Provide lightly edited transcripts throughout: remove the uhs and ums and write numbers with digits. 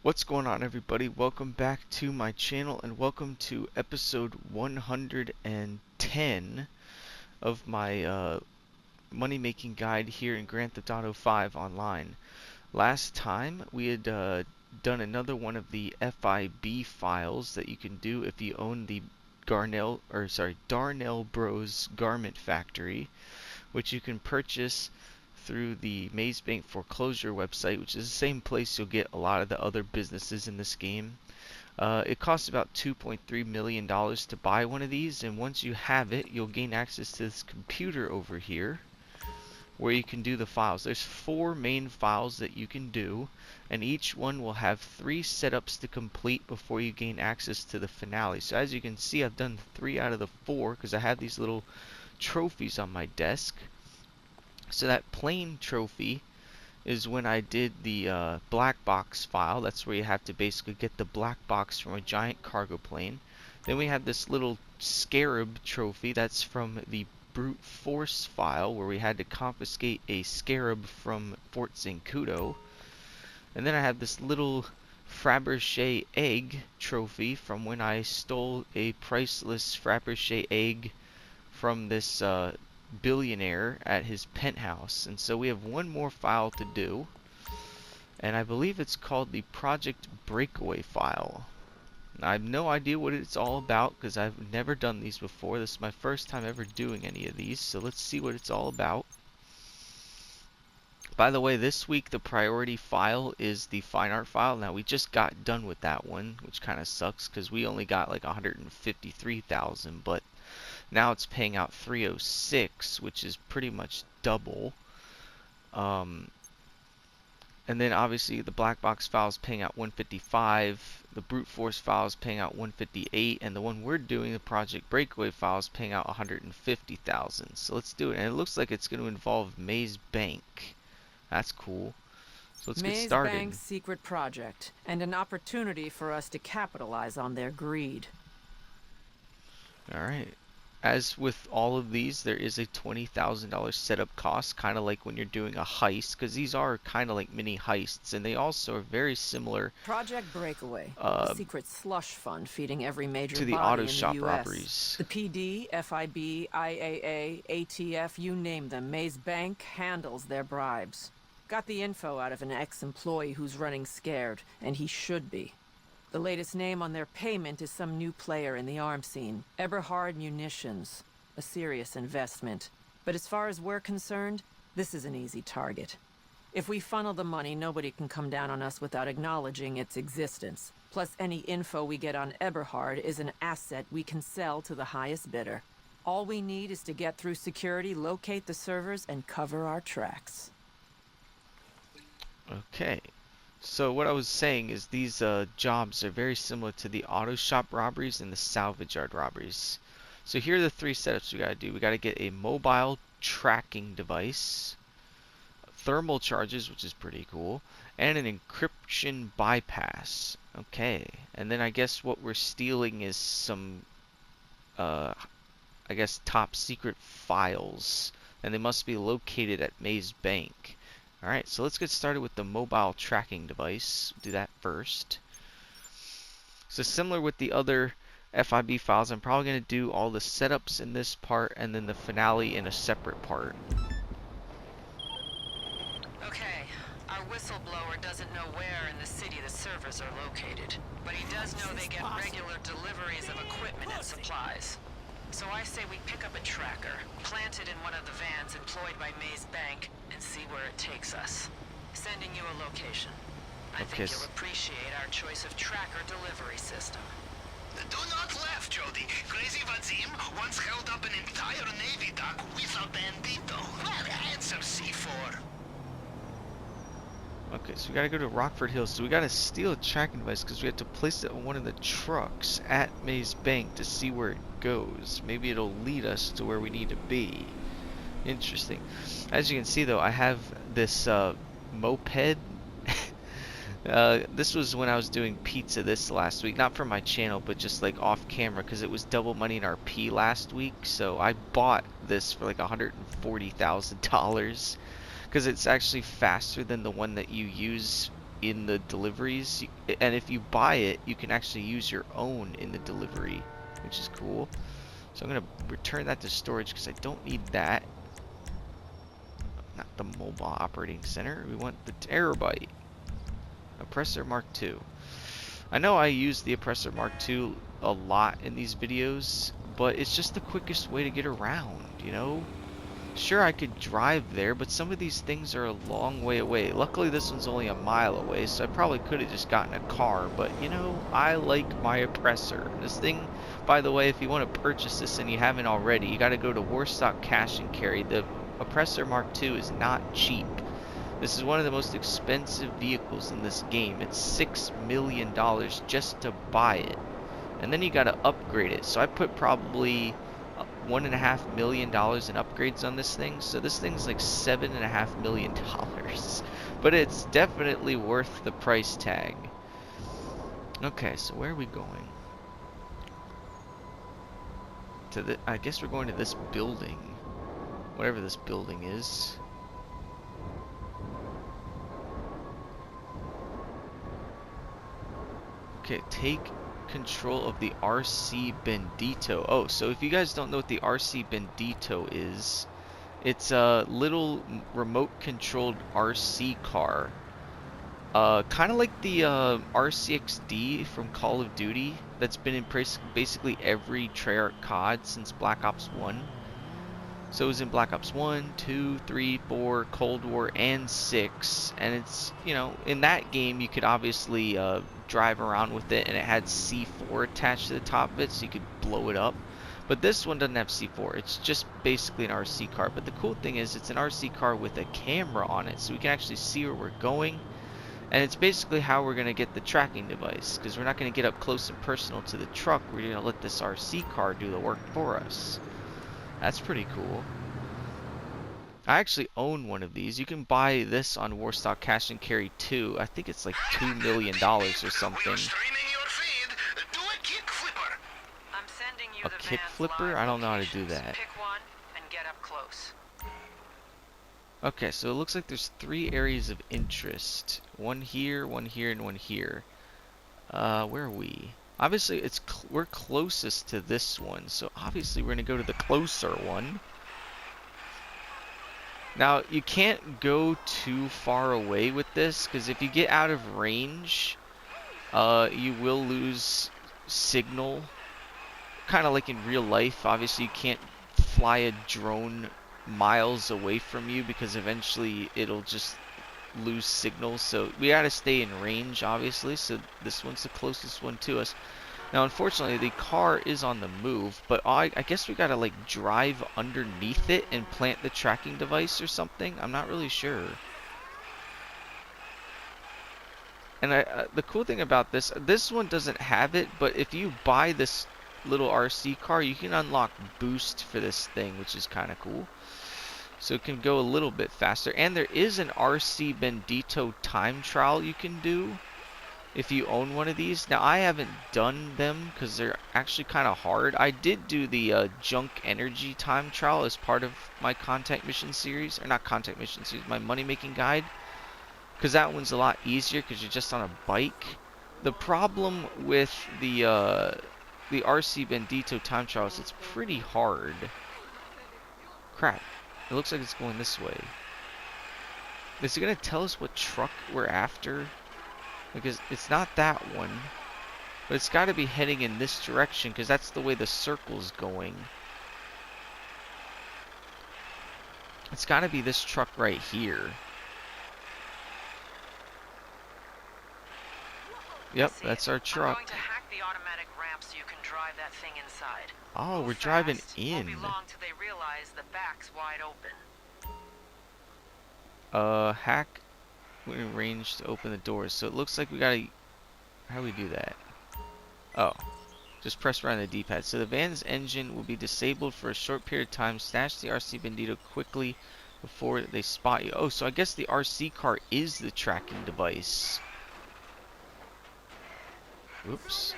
What's going on, everybody? Welcome back to my channel and welcome to episode 110 of my money making guide here in Grand Theft Auto 5 online. Last time we had done another one of the FIB files that you can do if you own the Darnell Bros Garment Factory, which you can purchase through the Maze Bank foreclosure website, which is the same place you'll get a lot of the other businesses in this game. It costs about $2.3 million to buy one of these, and once you have it, you'll gain access to this computer over here where you can do the files. There's 4 main files that you can do, and each one will have 3 setups to complete before you gain access to the finale. So as you can see, I've done 3 out of the 4 because I have these little trophies on my desk. So that plane trophy is when I did the black box file. That's where you have to basically get the black box from a giant cargo plane. Then we have this little scarab trophy. That's from the brute force file, where we had to confiscate a scarab from Fort Zancudo. And then I have this little Fabergé egg trophy from when I stole a priceless Fabergé egg from this billionaire at his penthouse. And so we have one more file to do, and I believe it's called the Project Breakaway file. I have no idea what it's all about because I've never done these before. This is my first time ever doing any of these, so let's see what it's all about. By the way, this week the priority file is the fine art file. Now, we just got done with that one, which kind of sucks because we only got like 153,000, but now it's paying out 306, which is pretty much double. And then obviously the black box file is paying out 155, the brute force file is paying out 158, and the one we're doing, the Project Breakaway file, is paying out 150,000. So let's do it. And it looks like it's going to involve Maze Bank. That's cool. So let's get started. Maze Bank's secret project, and an opportunity for us to capitalize on their greed. Alright. As with all of these, there is a $20,000 setup cost, kind of like when you're doing a heist, because these are kind of like mini heists, and they also are very similar. Project Breakaway, a secret slush fund feeding every major to the body auto in shop the US. robberies. The PD, FIB, IAA, ATF, you name them, Maze Bank handles their bribes. Got the info out of an ex-employee who's running scared, and he should be. The latest name on their payment is some new player in the arms scene, Eberhard Munitions. A serious investment. But as far as we're concerned, this is an easy target. If we funnel the money, nobody can come down on us without acknowledging its existence. Plus, any info we get on Eberhard is an asset we can sell to the highest bidder. All we need is to get through security, locate the servers, and cover our tracks. Okay. So what I was saying is these jobs are very similar to the auto shop robberies and the salvage yard robberies. So here are the 3 setups we gotta do. We gotta get a mobile tracking device, thermal charges, which is pretty cool, and an encryption bypass. Okay, and then I guess what we're stealing is some, I guess, top secret files, and they must be located at Maze Bank. Alright, so let's get started with the mobile tracking device. Do that first. So similar with the other FIB files, I'm probably going to do all the setups in this part and then the finale in a separate part. Okay, our whistleblower doesn't know where in the city the servers are located, but he does know they get regular deliveries of equipment and supplies. So I say we pick up a tracker, plant it in one of the vans employed by Maze Bank, and see where it takes us. Sending you a location. I think you'll appreciate our choice of tracker delivery system. Do not laugh, Jody. Crazy Vazim once held up an entire Navy dock with a bandito. Well, and some C4. Okay, so we gotta go to Rockford Hills. So we gotta steal a tracking device because we have to place it on one of the trucks at Maze Bank to see where it goes. Maybe it'll lead us to where we need to be. Interesting. As you can see, though, I have this moped. This was when I was doing pizza this last week. Not for my channel, but just like off camera because it was double money in RP last week. So I bought this for like $140,000 because it's actually faster than the one that you use in the deliveries, and if you buy it, you can actually use your own in the delivery, which is cool. So I'm gonna return that to storage because I don't need that. Not the mobile operating center. We want the terabyte. Oppressor Mark II. I know I use the Oppressor Mark II a lot in these videos, but it's just the quickest way to get around, you know? Sure, I could drive there, but some of these things are a long way away. Luckily, this one's only a mile away, so I probably could have just gotten a car, but, you know, I like my Oppressor. This thing, by the way, if you want to purchase this and you haven't already, you got to go to Warstock Cash and Carry. The Oppressor Mark II is not cheap. This is one of the most expensive vehicles in this game. It's $6 million just to buy it. And then you got to upgrade it. So I put probably $1.5 million in upgrades on this thing. So this thing's like $7.5 million. But it's definitely worth the price tag. Okay, so where are we going? I guess we're going to this building. Whatever this building is. Okay, take control of the RC Bendito. Oh, so if you guys don't know what the RC Bendito is, it's a little remote-controlled RC car. Kind of like the RCXD from Call of Duty that's been in basically every Treyarch COD since Black Ops 1. So it was in Black Ops 1, 2, 3, 4, Cold War, and 6. And it's, you know, in that game you could obviously drive around with it, and it had C4 attached to the top of it, so you could blow it up. But this one doesn't have C4. It's just basically an RC car. But the cool thing is it's an RC car with a camera on it, so we can actually see where we're going. And it's basically how we're going to get the tracking device, because we're not going to get up close and personal to the truck. We're going to let this RC car do the work for us. That's pretty cool. I actually own one of these. You can buy this on Warstock Cash and Carry too. I think it's like $2 million or something. A kick flipper? I don't know how to do that. Okay, so it looks like there's 3 areas of interest. One here, and one here. Where are we? Obviously, we're closest to this one, so obviously we're going to go to the closer one. Now, you can't go too far away with this, because if you get out of range, you will lose signal. Kind of like in real life, obviously you can't fly a drone miles away from you, because eventually it'll just lose signal. So we gotta stay in range, obviously, so this one's the closest one to us. Now unfortunately the car is on the move, but I guess we gotta like drive underneath it and plant the tracking device or something. I'm not really sure. And the cool thing about this one doesn't have it, but if you buy this little RC car, you can unlock boost for this thing, which is kind of cool. So it can go a little bit faster. And there is an RC Bendito time trial you can do if you own one of these. Now, I haven't done them because they're actually kind of hard. I did do the Junk Energy time trial as part of my Contact Mission series. Or not Contact Mission series, my money making guide. Because that one's a lot easier because you're just on a bike. The problem with the RC Bendito time trial is it's pretty hard. Crap. It looks like it's going this way. Is it going to tell us what truck we're after? Because it's not that one. But it's got to be heading in this direction, because that's the way the circle's going. It's got to be this truck right here. Yep, that's our truck. I'm going to hack the automatic ramp so you can drive that thing inside. Oh, we're driving in. Won't be long till they realize the back's wide open. Hack when range to open the doors. So it looks like we gotta. How do we do that? Oh, just press right on the D-pad. So the van's engine will be disabled for a short period of time. Snatch the RC Bendito quickly before they spot you. Oh, so I guess the RC car is the tracking device. Oops.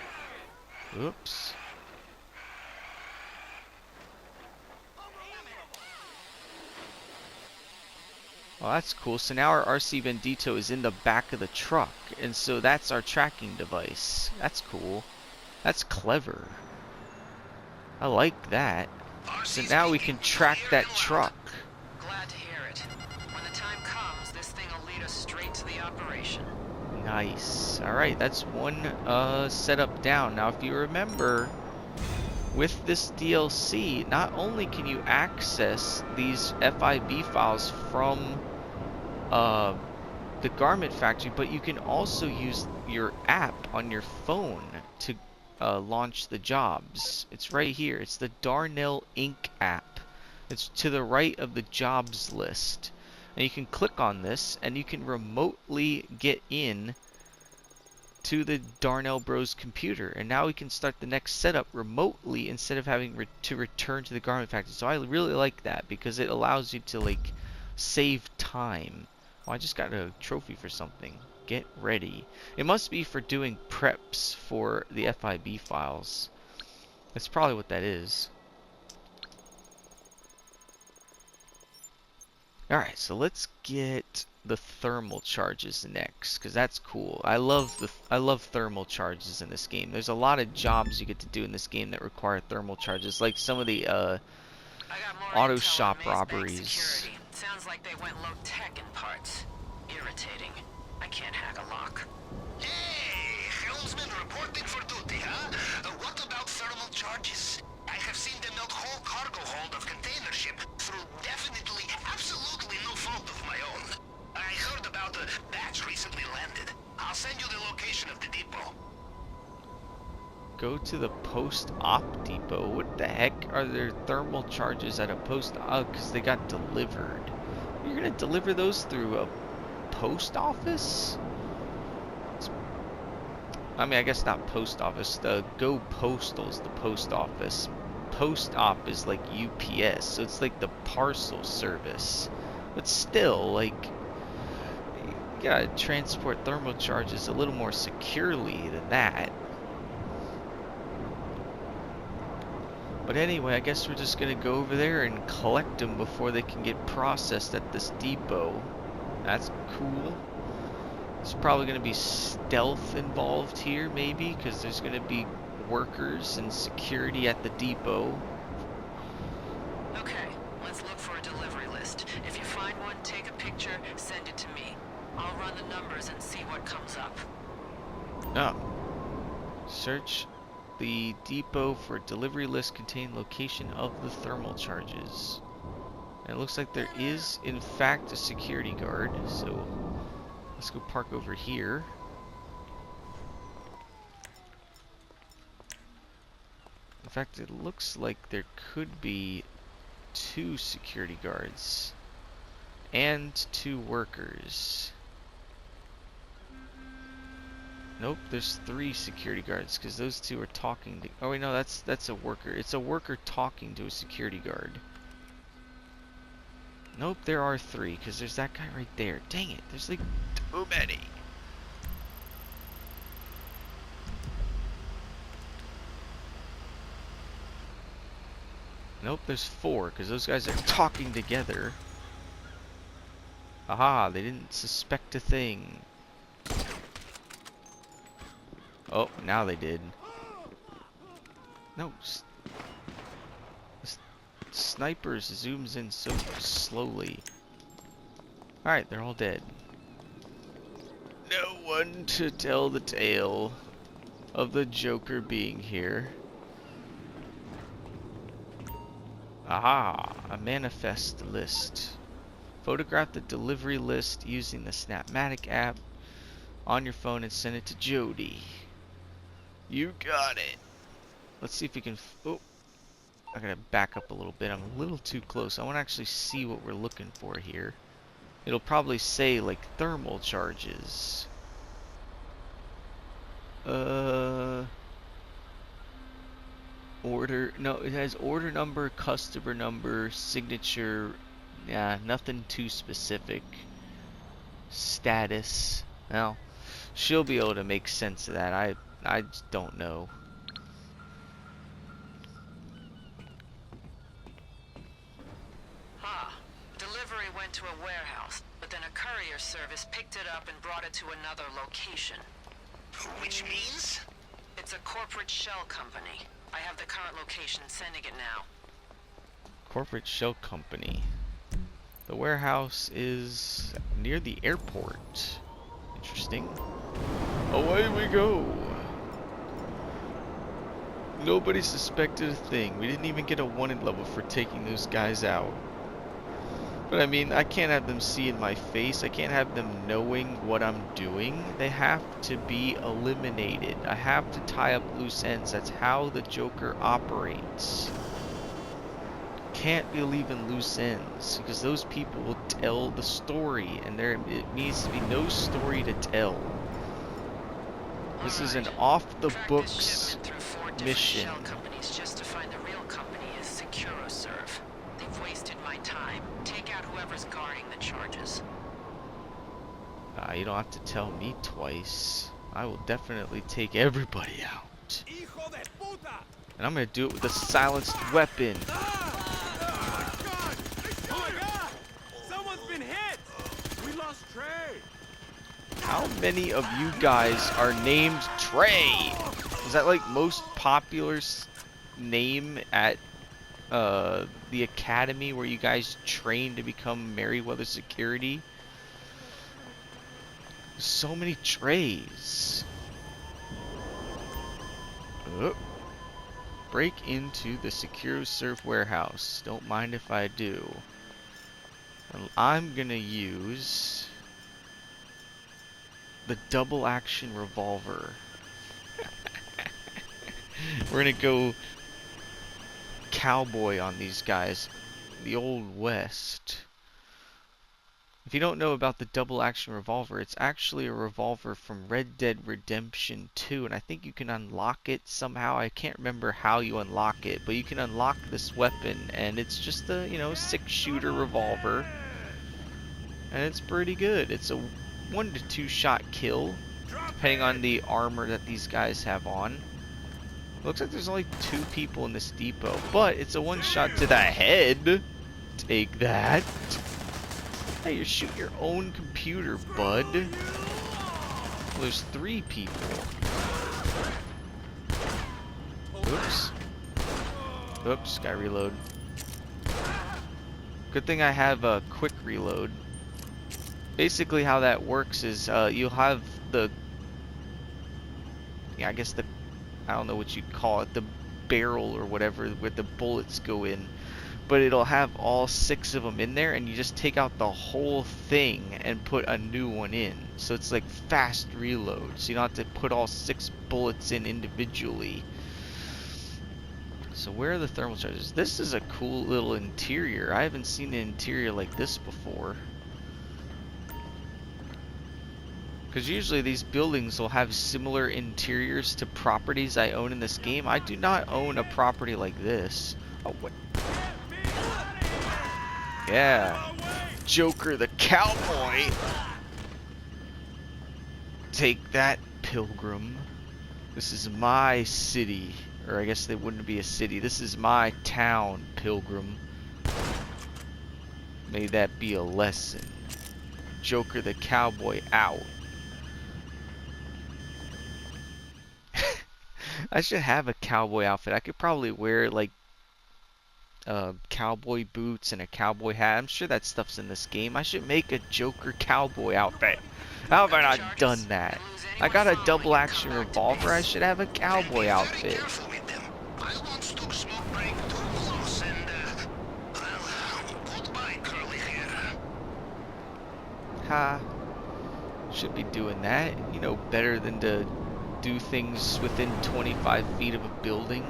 Oops. Well, that's cool. So now our RC Bandito is in the back of the truck, and so that's our tracking device. That's cool. That's clever. I like that. So now we can track that truck. Glad to hear it. When the time comes, this thing will lead us straight to the operation. Nice. Alright, that's one setup down. Now, if you remember, with this DLC, not only can you access these FIB files from the garment factory, but you can also use your app on your phone to launch the jobs. It's right here. It's the Darnell Inc. app. It's to the right of the jobs list. And you can click on this and you can remotely get in to the Darnell Bros computer. And now we can start the next setup remotely instead of having to return to the garment factory. So I really like that because it allows you to like save time. Oh, I just got a trophy for something. Get ready. It must be for doing preps for the FIB files. That's probably what that is. Alright, so let's get the thermal charges next, because that's cool. I love thermal charges in this game. There's a lot of jobs you get to do in this game that require thermal charges, like some of the auto shop robberies. Sounds like they went low tech in parts. Irritating. I can't hack a lock. Hey, helmsman reporting for duty, huh? What about thermal charges? I have seen them melt whole cargo hold of container ship through definitely, absolutely no fault of my own. I heard about a batch recently landed. I'll send you the location of the depot. Go to the post-op depot. What the heck are there thermal charges at a post-op? Because they got delivered. You're gonna deliver those through a post office? I mean, I guess not post office. The Go Postal is the post office. Post op is like UPS, so it's like the parcel service. But still, like, you gotta transport thermal charges a little more securely than that. But anyway, I guess we're just gonna go over there and collect them before they can get processed at this depot. That's cool. There's probably gonna be stealth involved here, maybe, because there's gonna be workers and security at the depot. Okay, let's look for a delivery list. If you find one, take a picture, send it to me. I'll run the numbers and see what comes up. Oh. Search the depot for delivery list containing location of the thermal charges. And it looks like there is, in fact, a security guard. So let's go park over here. In fact, it looks like there could be 2 security guards and 2 workers. Nope, there's 3 security guards because those 2 are talking to. Oh wait, no, that's a worker. It's a worker talking to a security guard. Nope, there are 3 because there's that guy right there. Dang it, there's like too many. Nope, there's 4 because those guys are talking together. Aha, they didn't suspect a thing. Oh, now they did. No, sniper zooms in so slowly. Alright, they're all dead. No one to tell the tale of the Joker being here. Aha, a manifest list. Photograph the delivery list using the Snapmatic app on your phone and send it to Jody. You got it. Let's see if we can. Oh, I gotta back up a little bit. I'm a little too close. I want to actually see what we're looking for here. It'll probably say like thermal charges. Order. No, it has order number, customer number, signature. Yeah, nothing too specific. Status. Well, she'll be able to make sense of that. I just don't know. Delivery went to a warehouse. and brought it to another location. Which means? It's a corporate shell company. I have the current location, sending it now. Corporate shell company. The warehouse is near the airport. Interesting. Away we go. Nobody suspected a thing. We didn't even get a wanted level for taking those guys out. But I mean, I can't have them see in my face. I can't have them knowing what I'm doing. They have to be eliminated. I have to tie up loose ends. That's how the Joker operates. Can't be leaving loose ends because those people will tell the story, and it needs to be no story to tell. This is an off-the-books mission. Shell companies just to find the real company is SecuroServe. They've wasted my time. Take out whoever's guarding the charges. You don't have to tell me twice. I will definitely take everybody out. And I'm gonna do it with a silenced weapon. Someone's been hit! We lost Trey! How many of you guys are named Trey? Is that like most popular name at the academy where you guys train to become Merryweather Security? So many Treys. Oh. Break into the SecuroServe warehouse. Don't mind if I do. And I'm gonna use the double action revolver. We're gonna go cowboy on these guys. The Old West. If you don't know about the double action revolver, it's actually a revolver from Red Dead Redemption 2, and I think you can unlock it somehow. I can't remember how you unlock it, but you can unlock this weapon, and it's just a, 6-shooter revolver. And it's pretty good. It's a 1 to 2 shot kill, depending on the armor that these guys have on. Looks like there's only 2 people in this depot, but it's a 1 shot to the head. Take that. Hey, you shoot your own computer, bud. Well, there's 3 people. Oops. Oops, gotta reload. Good thing I have a quick reload. Basically how that works is you'll have the, I guess I don't know what you'd call it, the barrel or whatever where the bullets go in, but it'll have all 6 of them in there, and you just take out the whole thing and put a new one in. So it's like fast reload, so you don't have to put all 6 bullets in individually. So where are the thermal charges? This is a cool little interior. I haven't seen an interior like this before. Because usually these buildings will have similar interiors to properties I own in this game. I do not own a property like this. Oh, what? Yeah. Joker the cowboy. Take that, Pilgrim. This is my city. Or I guess they wouldn't be a city. This is my town, Pilgrim. May that be a lesson. Joker the cowboy out. I should have a cowboy outfit. I could probably wear like cowboy boots and a cowboy hat. I'm sure that stuff's in this game. I should make a Joker cowboy outfit. How have I not done that? I got a double action revolver. I should have a cowboy outfit. Ha. Should be doing that. You know better than to do things within 25 feet of a building.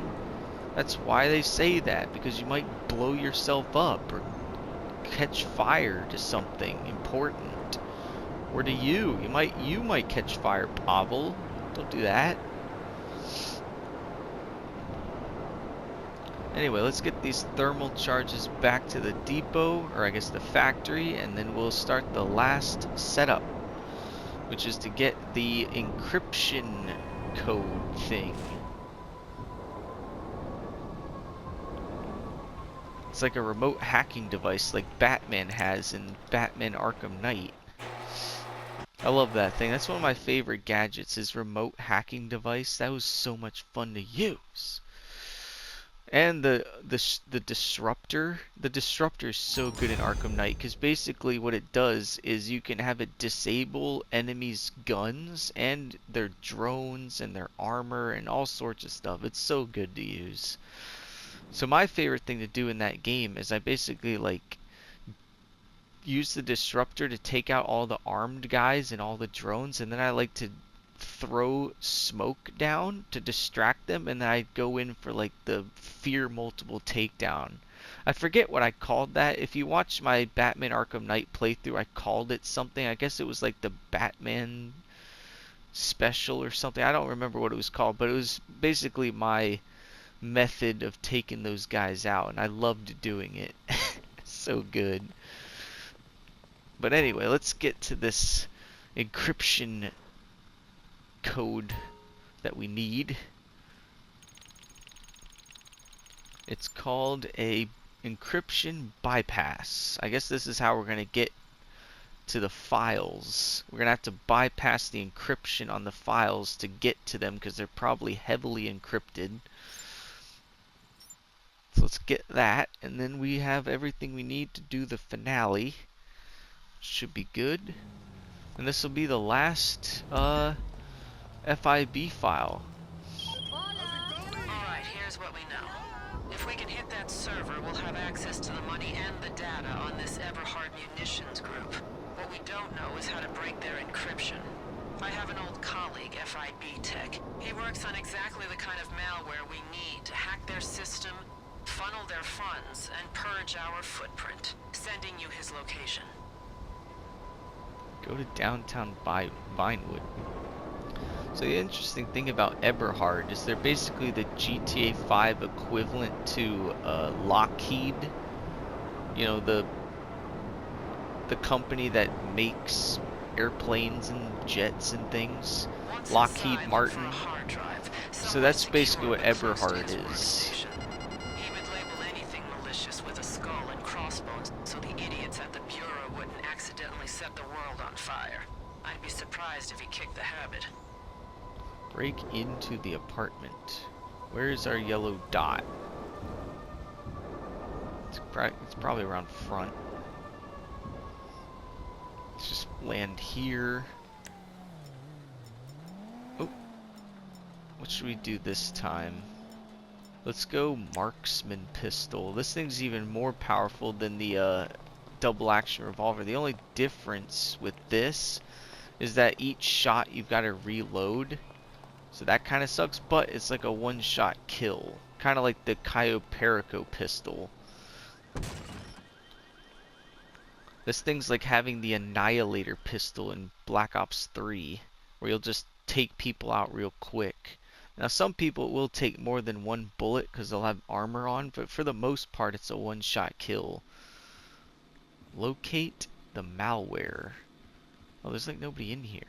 That's why they say that, because you might blow yourself up or catch fire to something important. Or to you. You might catch fire, Pavel. Don't do that. Anyway, let's get these thermal charges back to the depot, or I guess the factory, and then we'll start the last setup, which is to get the encryption code thing. It's like a remote hacking device like Batman has in Batman Arkham Knight. I love that thing. That's one of my favorite gadgets, his remote hacking device. That was so much fun to use. And the disruptor. The disruptor is so good in Arkham Knight because basically what it does is you can have it disable enemies' guns and their drones and their armor and all sorts of stuff. It's so good to use. So my favorite thing to do in that game is I basically like use the disruptor to take out all the armed guys and all the drones, and then I like to throw smoke down to distract them, and then I go in for like the fear multiple takedown. I forget what I called that. If you watch my Batman Arkham Knight playthrough, I called it something. I guess it was like the Batman special or something. I don't remember what it was called, but it was basically my method of taking those guys out, and I loved doing it. So good. But anyway, let's get to this encryption code that we need. It's called a encryption bypass. I guess this is how we're going to get to the files. We're going to have to bypass the encryption on the files to get to them because they're probably heavily encrypted. So let's get that, and then we have everything we need to do the finale. Should be good. And this will be the last FIB file. Alright, here's what we know. If we can hit that server, we'll have access to the money and the data on this Everhard munitions group. What we don't know is how to break their encryption. I have an old colleague, FIB Tech. He works on exactly the kind of malware we need to hack their system, funnel their funds, and purge our footprint. Sending you his location. Go to downtown Vinewood. So the interesting thing about Eberhard is they're basically the GTA 5 equivalent to Lockheed. You know, the company that makes airplanes and jets and things. Lockheed Martin. So that's basically what Eberhard is. He would label anything malicious with a skull and crossbones so the idiots at the Bureau wouldn't accidentally set the world on fire. I'd be surprised if he kicked the habit. Break into the apartment. Where is our yellow dot? It's probably around front. Let's just land here. Oh, what should we do this time? Let's go marksman pistol. This thing's even more powerful than the double action revolver. The only difference with this is that each shot you've got to reload. So that kind of sucks, but it's like a one-shot kill. Kind of like the Cayo Perico pistol. This thing's like having the Annihilator pistol in Black Ops 3, where you'll just take people out real quick. Now some people will take more than one bullet because they'll have armor on, but for the most part it's a one-shot kill. Locate the malware. Oh, there's like nobody in here.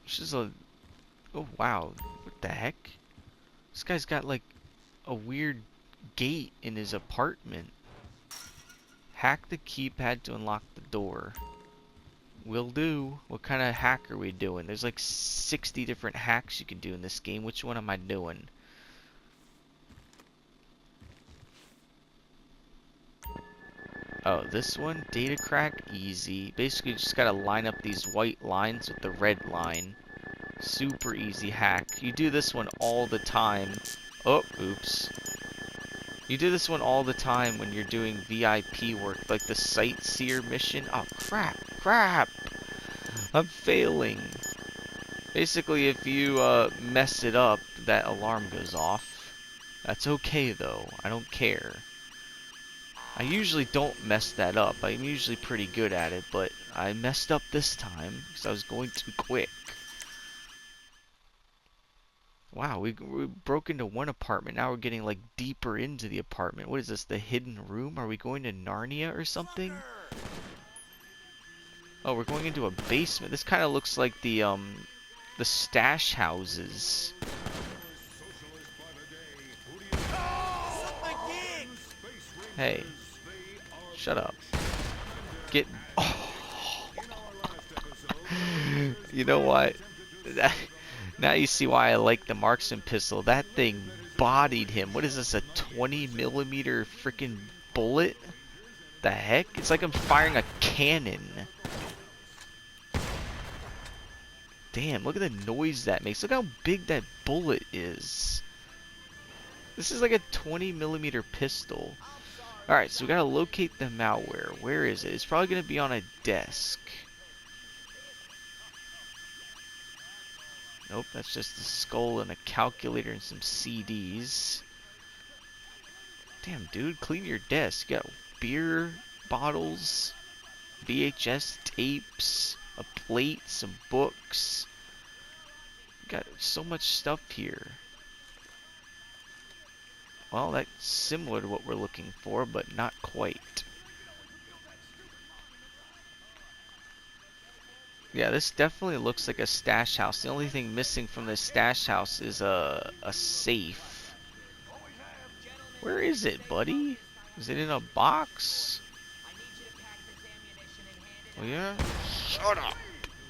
This is a... Oh wow, what the heck? This guy's got like a weird gate in his apartment. Hack the keypad to unlock the door. Will do. What kind of hack are we doing? There's like 60 different hacks you can do in this game. Which one am I doing? Oh, this one? Data crack? Easy. Basically, you just gotta line up these white lines with the red line. Super easy hack. You do this one all the time. Oh, oops. You do this one all the time when you're doing VIP work, like the Sightseer mission. Oh, crap! I'm failing. Basically, if you mess it up, that alarm goes off. That's okay, though. I don't care. I usually don't mess that up. I'm usually pretty good at it, but I messed up this time because I was going too quick. Wow, we broke into one apartment. Now we're getting like deeper into the apartment. What is this, the hidden room? Are we going to Narnia or something? Oh, we're going into a basement. This kind of looks like the stash houses. Hey, shut up. Get... Oh. You know what? Now you see why I like the marksman pistol. That thing bodied him. What is this, a 20mm freaking bullet? The heck? It's like I'm firing a cannon. Damn, look at the noise that makes. Look how big that bullet is. This is like a 20mm pistol. Alright, so we gotta locate the malware. Where is it? It's probably gonna be on a desk. Nope, that's just a skull and a calculator and some CDs. Damn, dude, clean your desk. You got beer bottles, VHS tapes, a plate, some books. You got so much stuff here. Well, that's similar to what we're looking for, but not quite. Yeah, this definitely looks like a stash house. The only thing missing from this stash house is a safe. Where is it, buddy? Is it in a box? Oh yeah? Shut up!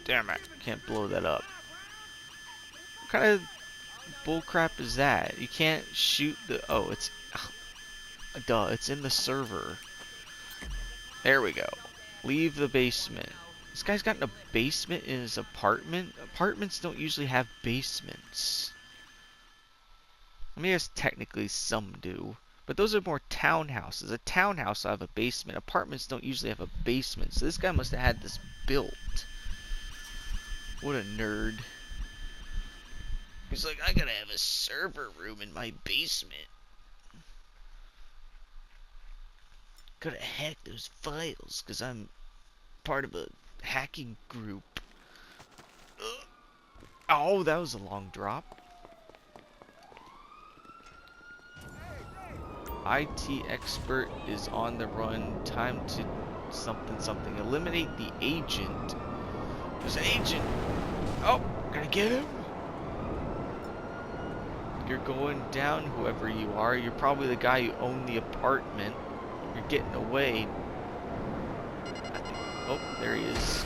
Damn it, can't blow that up. What kind of bullcrap is that? You can't shoot the... Oh, it's... Duh, it's in the server. There we go. Leave the basement. This guy's got a basement in his apartment. Apartments don't usually have basements. I mean, yes, technically some do. But those are more townhouses. A townhouse will have a basement. Apartments don't usually have a basement. So this guy must have had this built. What a nerd. He's like, I gotta have a server room in my basement. Gotta hack those files, because I'm part of a hacking group. Oh, that was a long drop. IT expert is on the run. Time to something something. Eliminate the agent. There's an agent. Oh, gonna get him. You're going down, whoever you are. You're probably the guy who owned the apartment. You're getting away. Oh, there he is.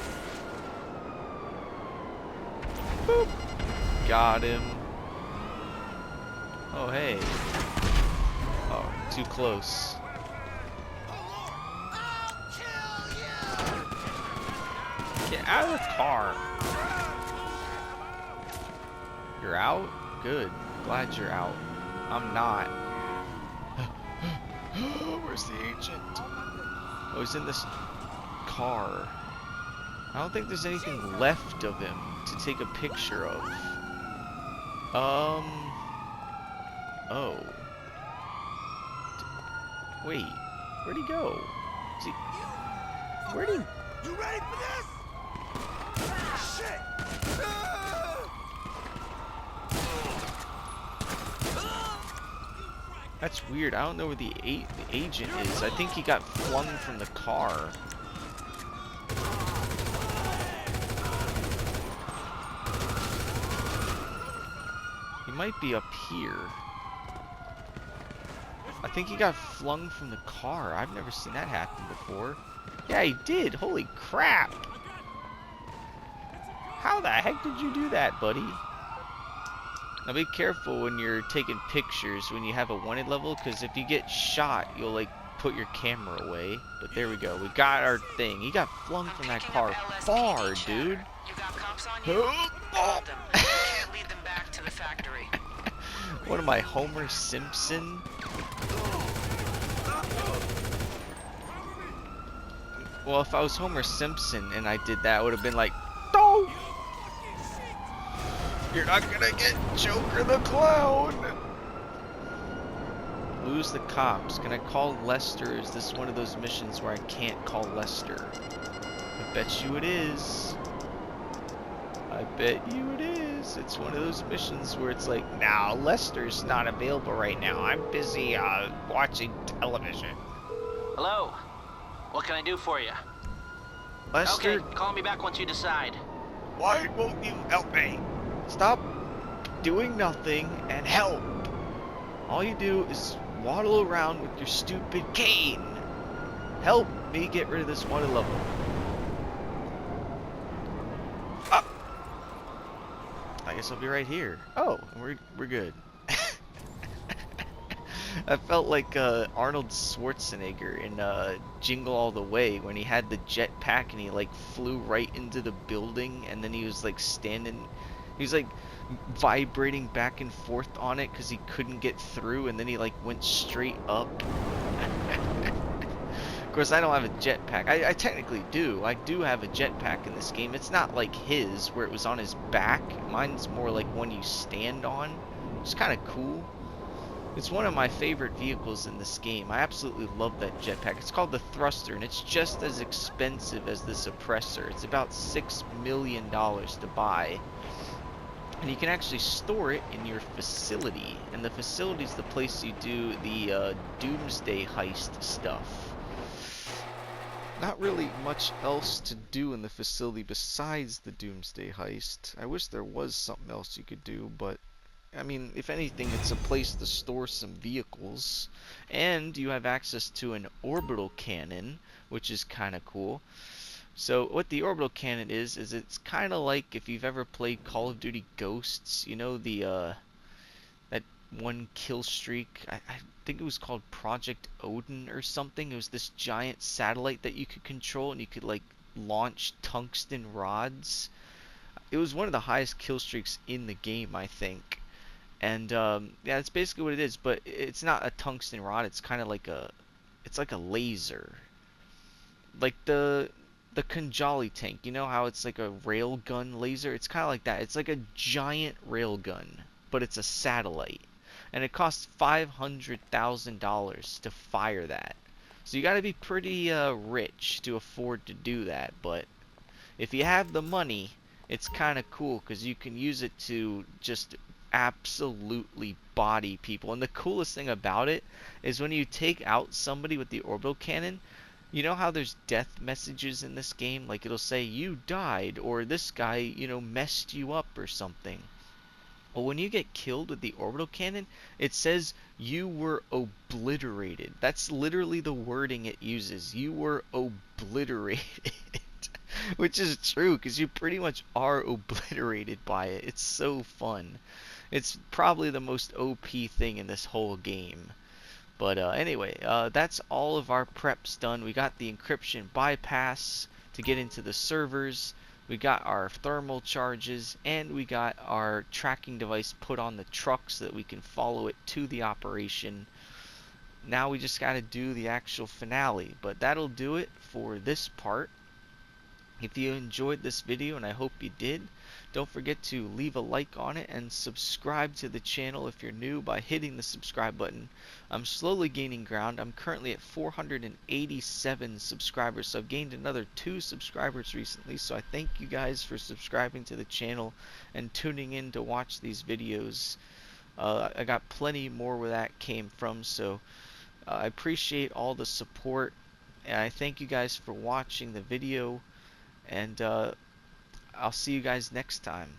Boop. Got him. Oh, hey. Oh, too close. Get out of the car. You're out? Good. Glad you're out. I'm not. Where's the agent? Oh, he's in this car. I don't think there's anything left of him to take a picture of. Oh. Wait. Where'd he go? Is he... Where'd he... You ready for this? Shit! That's weird. I don't know where the agent is. I think he got flung from the car. He might be up here. I think he got flung from the car. I've never seen that happen before. Yeah, he did. Holy crap. How the heck did you do that, buddy? Now be careful when you're taking pictures when you have a wanted level, because if you get shot, you'll like put your camera away. But there we go. We got our thing. He got flung from that car far, dude. You got cops on you? Hold them. You can't lead them back to the factory. What am I, Homer Simpson? Well, if I was Homer Simpson and I did that, I would have been like, no! You're not gonna get Joker the Clown! Lose the cops. Can I call Lester? Is this one of those missions where I can't call Lester? I bet you it is. I bet you it is. It's one of those missions where it's like, nah, Lester's not available right now. I'm busy watching television. Hello. What can I do for you? Lester, Okay, call me back once you decide. why won't you help me? Stop doing nothing and help. All you do is waddle around with your stupid cane. Help me get rid of this wanted level. guess I'll be right here. Oh, we're good. I felt like Arnold Schwarzenegger in Jingle All the Way when he had the jetpack and he like flew right into the building, and then he was like he was like vibrating back and forth on it because he couldn't get through, and then he like went straight up. Of course, I don't have a jetpack. I technically do. I do have a jetpack in this game. It's not like his, where it was on his back. Mine's more like one you stand on. It's kind of cool. It's one of my favorite vehicles in this game. I absolutely love that jetpack. It's called the Thruster, and it's just as expensive as the Suppressor. It's about $6 million to buy. And you can actually store it in your facility. And the facility is the place you do the Doomsday Heist stuff. Not really much else to do in the facility besides the Doomsday Heist. I wish there was something else you could do, but I mean, if anything, it's a place to store some vehicles. And you have access to an orbital cannon, which is kind of cool. So what the orbital cannon is it's kind of like if you've ever played Call of Duty Ghosts, you know, the that one kill streak. I think it was called Project Odin or something. It was this giant satellite that you could control, and you could like launch tungsten rods. It was one of the highest kill streaks in the game, I think. And yeah, that's basically what it is. But it's not a tungsten rod. It's kind of like it's like a laser, like the Kanjali tank. You know how it's like a railgun laser? It's kind of like that. It's like a giant railgun, but it's a satellite. And it costs $500,000 to fire that. So you got to be pretty rich to afford to do that. But if you have the money, it's kind of cool because you can use it to just absolutely body people. And the coolest thing about it is when you take out somebody with the orbital cannon, you know how there's death messages in this game? Like it'll say you died, or this guy, you know, messed you up or something. Well, when you get killed with the orbital cannon, it says you were obliterated. That's literally the wording it uses. You were obliterated. Which is true, because you pretty much are obliterated by it. It's so fun. It's probably the most OP thing in this whole game. But anyway, that's all of our preps done. We got the encryption bypass to get into the servers. We got our thermal charges, and we got our tracking device put on the truck so that we can follow it to the operation. Now we just got to do the actual finale, but that'll do it for this part. If you enjoyed this video, and I hope you did, don't forget to leave a like on it and subscribe to the channel if you're new by hitting the subscribe button. I'm slowly gaining ground. I'm currently at 487 subscribers, so I've gained another 2 subscribers recently, so I thank you guys for subscribing to the channel and tuning in to watch these videos. I got plenty more where that came from, so I appreciate all the support, and I thank you guys for watching the video. And I'll see you guys next time.